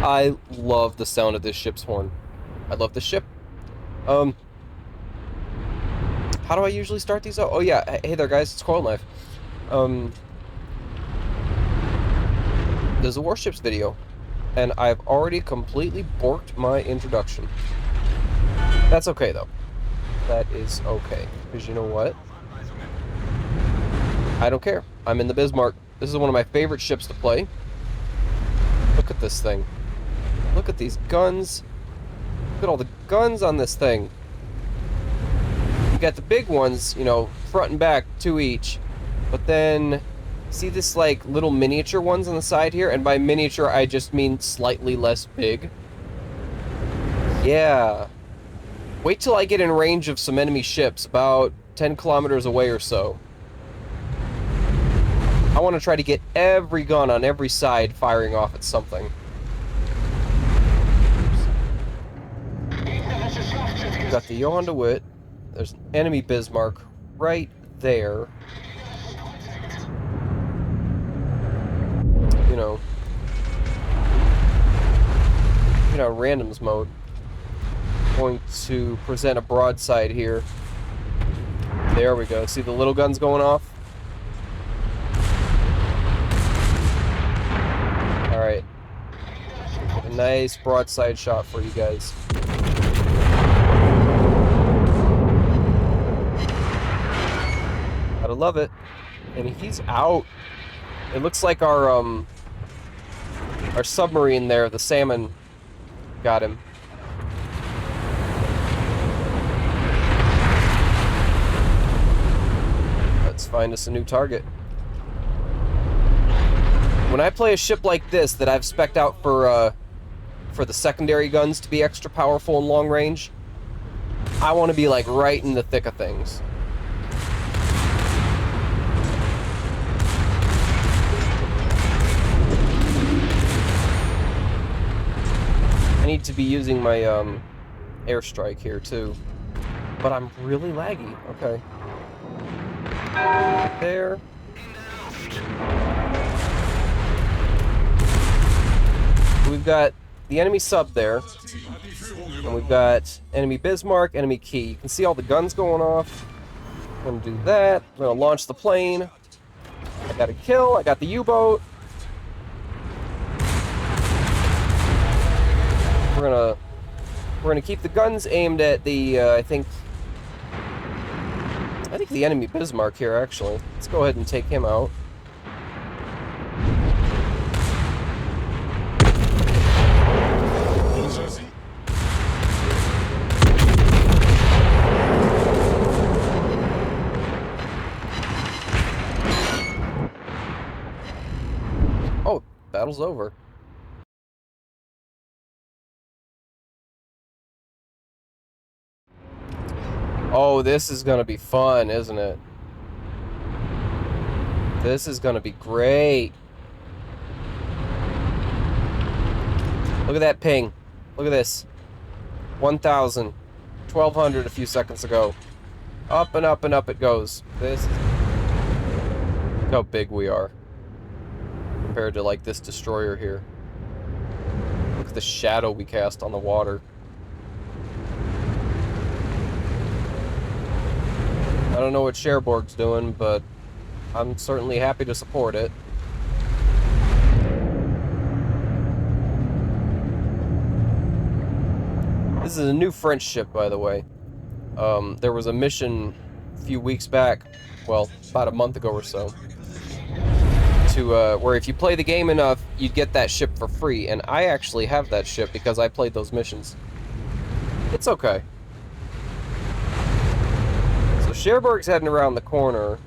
I love the sound of this ship's horn. I love the ship. How do I usually start these out? Oh yeah, hey there guys, it's Coil Knife. There's a Warships video, and I've already completely borked my introduction. That's okay though. That is okay, because you know what? I don't care. I'm in the Bismarck. This is one of my favorite ships to play. Look at this thing. Look at these guns. Look at all the guns on this thing. You got the big ones, you know, front and back, 2 each. But then, see this, like, little miniature ones on the side here? And by miniature, I just mean slightly less big. Yeah. Wait till I get in range of some enemy ships, about 10 kilometers away or so. I want to try to get every gun on every side firing off at something. We've got the Johan de Witt. There's an enemy Bismarck right there. You know, randoms mode. Going to present a broadside here. There we go. See the little guns going off? Alright. A nice broadside shot for you guys. Gotta love it. And he's out. It looks like our submarine there, the salmon, got him. Let's find us a new target. When I play a ship like this that I've spec'd out for the secondary guns to be extra powerful and long range, I want to be like right in the thick of things. I need to be using my airstrike here too, but I'm really laggy. Okay, there. We've got the enemy sub there, and we've got enemy Bismarck, enemy Key. You can see all the guns going off. I'm gonna do that. I'm gonna launch the plane. I got a kill. I got the U-boat. We're gonna keep the guns aimed at the I think the enemy Bismarck here actually. Let's go ahead and take him out. Oh, battle's over. Oh, this is gonna be fun, isn't it? This is gonna be great. Look at that ping. Look at this. 1,000. 1,200 a few seconds ago. Up and up and up it goes. This is... Look how big we are. Compared to, like, this destroyer here. Look at the shadow we cast on the water. I don't know what Cherbourg's doing, but I'm certainly happy to support it. This is a new French ship, by the way. There was a mission a few weeks back, well, about a month ago or so, to where if you play the game enough, you'd get that ship for free, and I actually have that ship because I played those missions. It's okay. So Cherbourg's heading around the corner.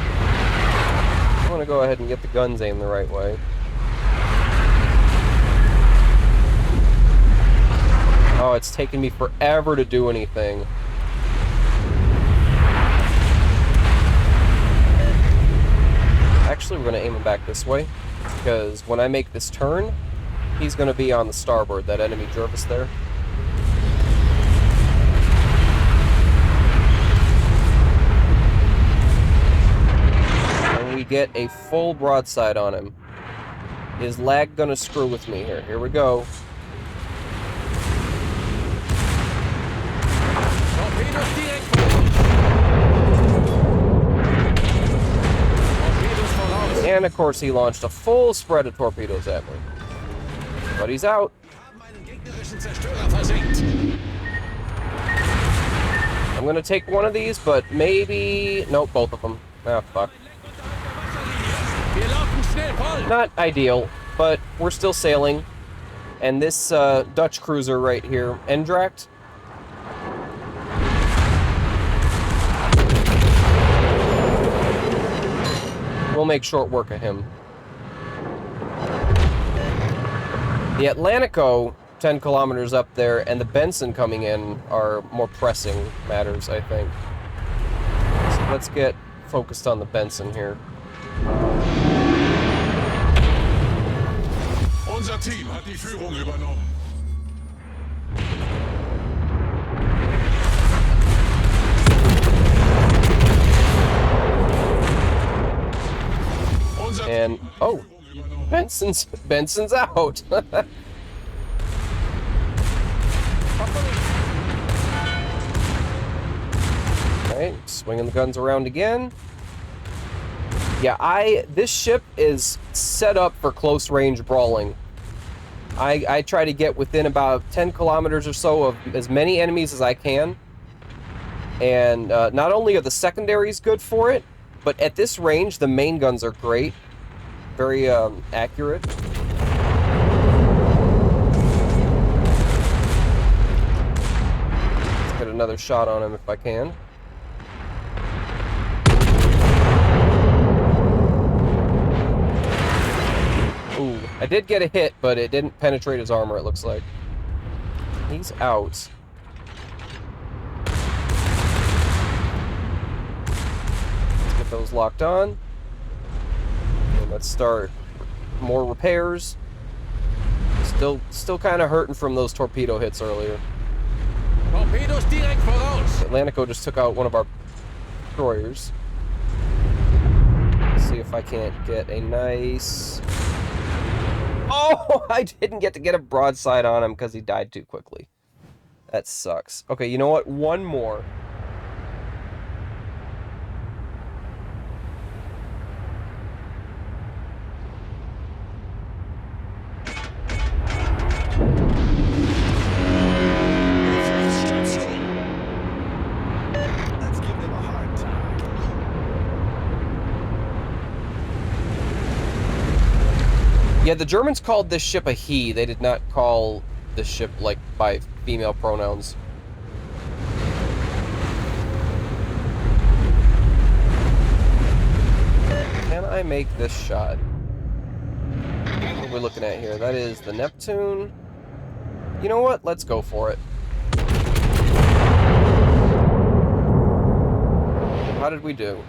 I want to go ahead and get the guns aimed the right way. Oh, it's taking me forever to do anything. Actually, we're going to aim him back this way, because when I make this turn, he's going to be on the starboard, that enemy Jervis there. And we get a full broadside on him. Is lag gonna screw with me here? Here we go. And of course he launched a full spread of torpedoes at me. But he's out. I'm gonna take one of these, but maybe... Nope, both of them. Ah, fuck. Not ideal, but we're still sailing. And this Dutch cruiser right here, Endracht. We'll make short work of him. The Atlantico, 10 kilometers up there, and the Benson coming in are more pressing matters, I think. So let's get focused on the Benson here. Unser Team hat die Führung übernommen. And oh, Benson's out. Right, swinging the guns around again. Yeah, this ship is set up for close range brawling. I try to get within about 10 kilometers or so of as many enemies as I can. And not only are the secondaries good for it, but at this range, the main guns are great. Very accurate. Let's get another shot on him if I can. Ooh, I did get a hit, but it didn't penetrate his armor, it looks like. He's out. Let's get those locked on. And let's start more repairs. Still kind of hurting from those torpedo hits earlier. Torpedos direkt voraus. Atlantico just took out one of our destroyers. Let's see if I can't get a nice... Oh, I didn't get to get a broadside on him because he died too quickly. That sucks. Okay, you know what? One more. Let's give them a hard time. Yeah, the Germans called this ship a he. They did not call this ship, like, by female pronouns. Can I make this shot? What are we looking at here? That is the Neptune. You know what? Let's go for it. How did we do?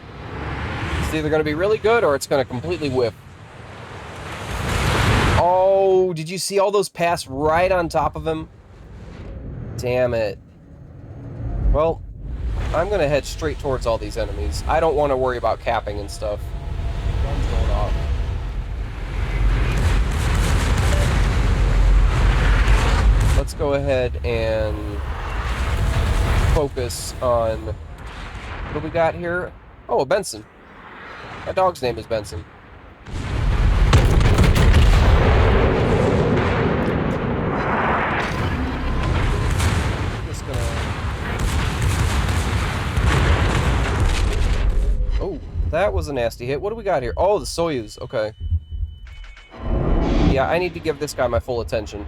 It's either going to be really good or it's going to completely whiff. Oh, did you see all those pass right on top of him? Damn it. Well, I'm going to head straight towards all these enemies. I don't want to worry about capping and stuff. Guns going off. Let's go ahead and focus on... What do we got here? Oh, a Benson. My dog's name is Benson. Oh, that was a nasty hit. What do we got here? Oh, the Soyuz. Okay. Yeah, I need to give this guy my full attention.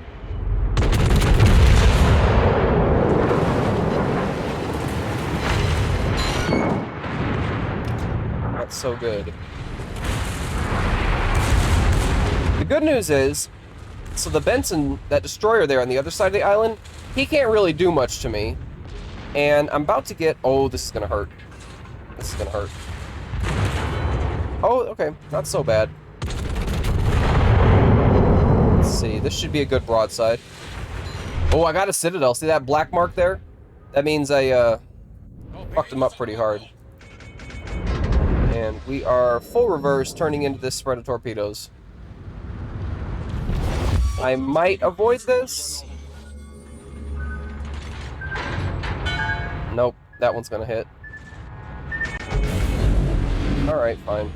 That's so good. The good news is, so the Benson, that destroyer there on the other side of the island, he can't really do much to me. And I'm about to get... Oh, this is going to hurt. This is going to hurt. Oh, okay. Not so bad. Let's see. This should be a good broadside. Oh, I got a Citadel. See that black mark there? That means I fucked him up pretty hard. And we are full reverse, turning into this spread of torpedoes. I might avoid this. Nope, that one's gonna hit. Alright, fine.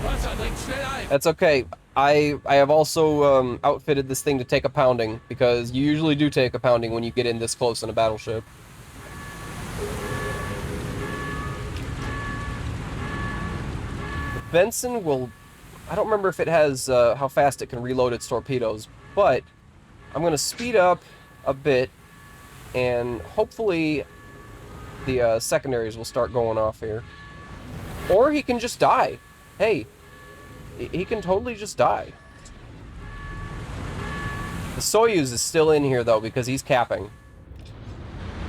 Wasser dringt schnell ein. That's okay. I have also outfitted this thing to take a pounding, because you usually do take a pounding when you get in this close in a battleship. The Benson will... I don't remember if it has how fast it can reload its torpedoes, but I'm going to speed up a bit, and hopefully the secondaries will start going off here. Or he can just die. Hey, he can totally just die. The Soyuz is still in here, though, because he's capping.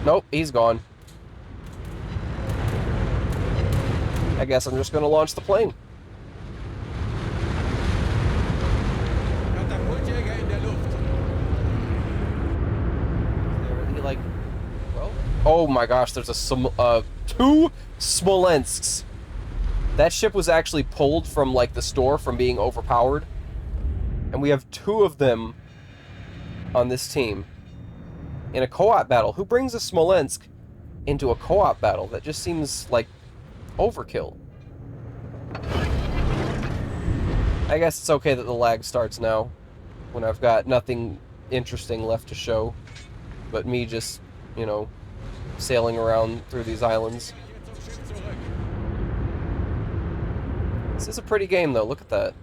Nope, he's gone. I guess I'm just going to launch the plane. Katapultjäger in der Luft. He, like, well... Oh my gosh, there's a two Smolensks. That ship was actually pulled from, like, the store from being overpowered. And we have two of them on this team. In a co-op battle. Who brings a Smolensk into a co-op battle? That just seems like overkill. I guess it's okay that the lag starts now, when I've got nothing interesting left to show, but me just, you know, sailing around through these islands. This is a pretty game, though. Look at that.